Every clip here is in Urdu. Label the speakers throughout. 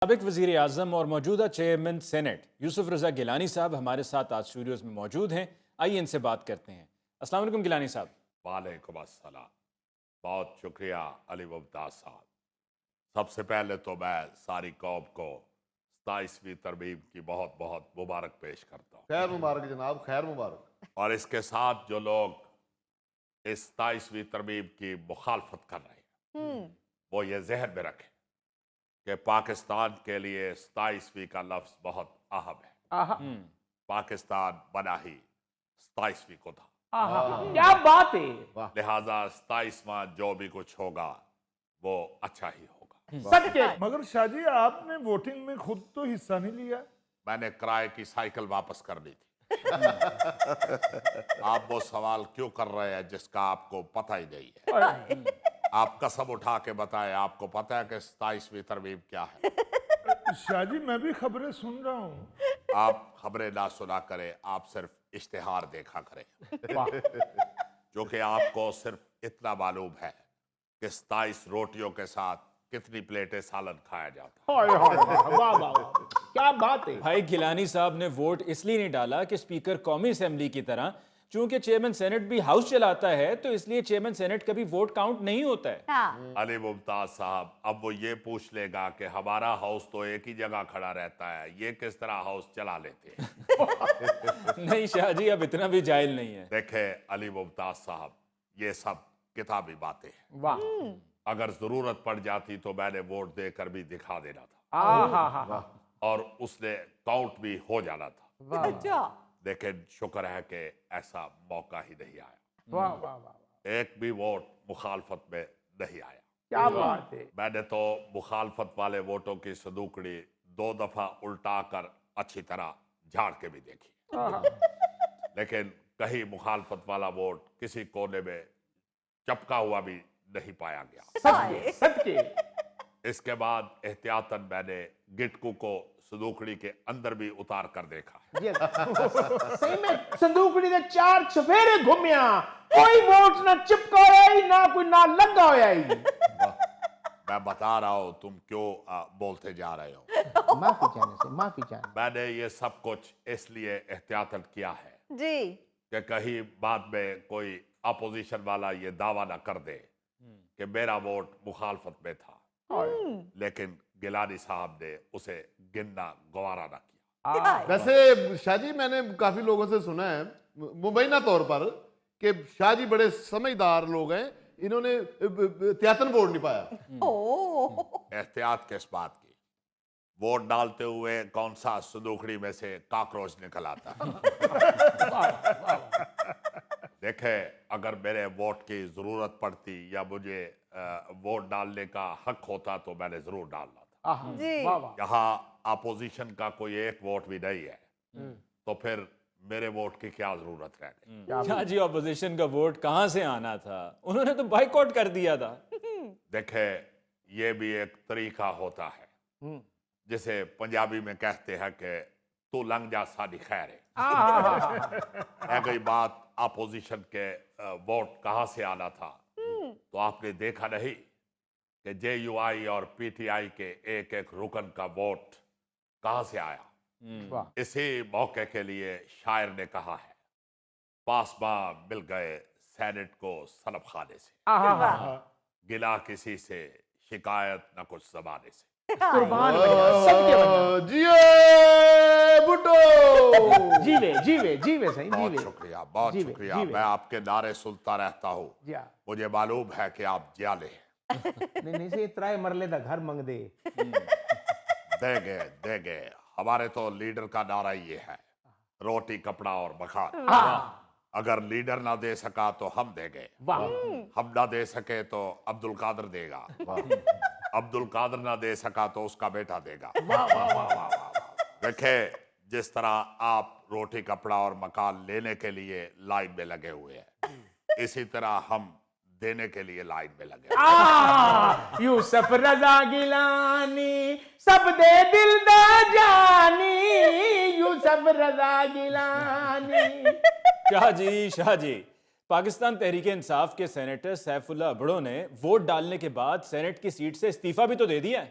Speaker 1: سابق وزیر اعظم اور موجودہ چیئرمین سینٹ یوسف رضا گیلانی صاحب ہمارے ساتھ آج اسٹوڈیوز میں موجود ہیں. آئیے ان سے بات کرتے ہیں. السلام علیکم گیلانی صاحب.
Speaker 2: وعلیکم السلام. بہت شکریہ علی ممتاز صاحب. سب سے پہلے تو میں ساری قوم کو 27ویں ترمیم کی بہت بہت مبارک پیش کرتا ہوں.
Speaker 3: خیر مبارک جناب، خیر مبارک.
Speaker 2: اور اس کے ساتھ جو لوگ اس 27ویں ترمیم کی مخالفت کر رہے ہیں وہ یہ ذہن میں رکھیں کہ پاکستان کے لیے 27ویں کا لفظ بہت اہم ہے. پاکستان بنا ہی 27ویں کو تھا،
Speaker 4: کیا بات ہے.
Speaker 2: لہٰذا 27واں جو بھی کچھ ہوگا وہ اچھا ہی ہوگا.
Speaker 4: سچ کے
Speaker 5: مگر شاہ جی آپ نے ووٹنگ میں خود تو حصہ نہیں لیا.
Speaker 2: میں نے کرائے کی سائیکل واپس کر دی تھی. آپ وہ سوال کیوں کر رہے ہیں جس کا آپ کو پتہ ہی نہیں ہے؟ آپ قسم اٹھا کے بتائیں آپ کو پتہ ہے کہ 27ویں ترمیم کیا ہے؟
Speaker 5: شاہ جی میں بھی خبریں سن رہا ہوں.
Speaker 2: آپ خبریں نہ سنا کریں، آپ صرف اشتہار دیکھا کریں. کیونکہ آپ کو صرف اتنا معلوم ہے کہ 27 روٹیوں کے ساتھ کتنی پلیٹیں سالن کھایا جاتا ہے.
Speaker 4: واہ واہ کیا بات ہے.
Speaker 1: بھائی گیلانی صاحب نے ووٹ اس لیے نہیں ڈالا کہ اسپیکر قومی اسمبلی کی طرح چونکہ چیئرمین سینٹ بھی ہاؤس چلاتا ہے تو اس لیے چیئرمین سینٹ کا بھی ووٹ کاؤنٹ نہیں ہوتا ہے.
Speaker 2: علی ممتاز صاحب اب وہ یہ پوچھ لے گا کہ ہمارا ہاؤس تو ایک ہی جگہ کھڑا رہتا ہے، یہ کس طرح ہاؤس چلا لیتے ہیں؟
Speaker 1: نہیں شاہ جی اب اتنا بھی جاہل نہیں ہے.
Speaker 2: دیکھیں علی ممتاز صاحب یہ سب کتابی باتیں ہیں.
Speaker 4: واہ
Speaker 2: اگر ضرورت پڑ جاتی تو میں نے ووٹ دے کر بھی دکھا دینا تھا اور اس نے کاؤنٹ بھی ہو جانا تھا، لیکن شکر ہے کہ ایسا موقع ہی نہیں آیا.
Speaker 4: واہ واہ واہ
Speaker 2: ایک بھی ووٹ مخالفت میں نہیں آیا.
Speaker 4: کیا بات ہے.
Speaker 2: میں نے تو مخالفت والے ووٹوں کی صندوقڑی 2 دفعہ الٹا کر اچھی طرح جھاڑ کے بھی دیکھی، لیکن کہیں مخالفت والا ووٹ کسی کونے میں چپکا ہوا بھی نہیں پایا گیا.
Speaker 4: سچ کے
Speaker 2: اس کے بعد احتیاطاً میں نے گٹکو کو صندوقڑی کے اندر بھی اتار کر دیکھا.
Speaker 4: صحیح میں صندوقڑی دے 4 چفیرے گھومیا، کوئی ووٹ نہ چپکا ہویا ہی نہ کوئی نہ لگا ہویا ہی.
Speaker 2: میں بتا رہا ہوں تم کیوں بولتے جا رہے ہو.
Speaker 4: معافی چاہنے.
Speaker 2: میں نے یہ سب کچھ اس لیے احتیاطاً کیا ہے
Speaker 6: جی
Speaker 2: کہ کہیں بعد میں کوئی اپوزیشن والا یہ دعویٰ نہ کر دے کہ میرا ووٹ مخالفت میں تھا، لیکن گیلانی صاحب نے اسے گننا گوارا نہ کیا.
Speaker 3: ویسے شاہ جی میں نے کافی لوگوں سے سنا ہے مبینہ طور پر کہ شاہ جی بڑے سمجھدار لوگ ہیں، انہوں نے احتیاطاً ووٹ نہیں پایا.
Speaker 2: احتیاط کس بات کی؟ ووٹ ڈالتے ہوئے کون سا صندوقڑی میں سے کاکروچ نکل آتا ہے؟ دیکھیں اگر میرے ووٹ کی ضرورت پڑتی یا مجھے ووٹ ڈالنے کا حق ہوتا تو میں نے ضرور ڈالنا تھا.
Speaker 6: جی
Speaker 2: یہاں اپوزیشن کا کوئی ایک ووٹ بھی نہیں ہے تو پھر میرے ووٹ کی کیا ضرورت رہ گئی؟
Speaker 1: شاہ جی اپوزیشن کا ووٹ کہاں سے آنا تھا؟ انہوں نے تو بائیکاٹ کر دیا تھا.
Speaker 2: دیکھیں یہ بھی ایک طریقہ ہوتا ہے جسے پنجابی میں کہتے ہیں کہ تو لنگ جا ساڈی خیر ہے. ہے گئی بات اپوزیشن کے ووٹ کہاں سے آنا تھا تو آپ نے دیکھا نہیں کہ جے یو آئی اور پی ٹی آئی کے ایک ایک رکن کا ووٹ کہاں سے آیا. اسی موقع کے لیے شاعر نے کہا ہے پاسباں مل گئے سینٹ کو سلب خانے سے، گلا کسی سے شکایت نہ کچھ زمانے سے.
Speaker 4: قربان سب کے بندہ.
Speaker 3: جیے بھٹو.
Speaker 4: جیوے صحیح
Speaker 2: بہت
Speaker 4: جیوے.
Speaker 2: شکریہ بہت
Speaker 4: جی بھائی،
Speaker 2: شکریہ.
Speaker 4: جی بھائی.
Speaker 2: میں آپ کے نعرے سنتا رہتا ہوں،
Speaker 4: جی
Speaker 2: مجھے معلوم ہے کہ آپ جیالے ہیں.
Speaker 4: نہیں سے 3 مرلے دا گھر منگ دے.
Speaker 2: دے گے. ہمارے تو لیڈر کا نعرہ یہ ہے روٹی کپڑا اور مکان. اگر لیڈر نہ دے سکا تو ہم دیں گے، ہم نہ دے سکے تو عبد القادر دے گا، عبد القادر نہ دے سکا تو اس کا بیٹا دے گا. دیکھیں جس طرح آپ روٹی کپڑا اور مکان لینے کے لیے لائن میں لگے ہوئے ہیں، اسی طرح ہم دینے کے لیے لائن میں لگے.
Speaker 4: یوسف رضا گیلانی سب دے دل دا جانی، یوسف رضا گیلانی.
Speaker 1: شاہ جی پاکستان تحریک انصاف کے سینیٹر سیف اللہ ابڑو نے ووٹ ڈالنے کے بعد سینٹ کی سیٹ سے استعفیٰ بھی تو دے دیا ہے.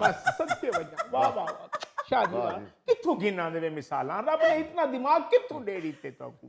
Speaker 4: ਬਸ ਸੱਚੇ ਵਜਾ ਵਾਹ ਵਾਹ ਸ਼ਾਦੀ ਵਾਹ ਕਿੱਥੋਂ ਗਿਣਾ ਦੇਵੇ ਮਿਸਾਲਾਂ ਰੱਬ ਨੇ ਇਤਨਾ ਦਿਮਾਗ ਕਿੱਥੋਂ ਦੇ ਦਿੱਤੇ ਤਾਕੂ।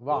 Speaker 4: ਵਾਹ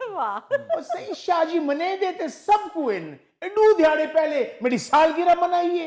Speaker 4: ਉਹ ਸਹੀ ਸ਼ਾਹ ਜੀ ਮਨੇ ਦੇ ਤੇ ਸਭ ਕੋ ਇਨ ਐਡੂ ਦਿਹਾੜੇ ਪਹਿਲੇ ਮੇਰੀ ਸਾਲਗਿਰਹ ਮਨਾਈਏ।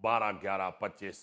Speaker 2: 12/11/25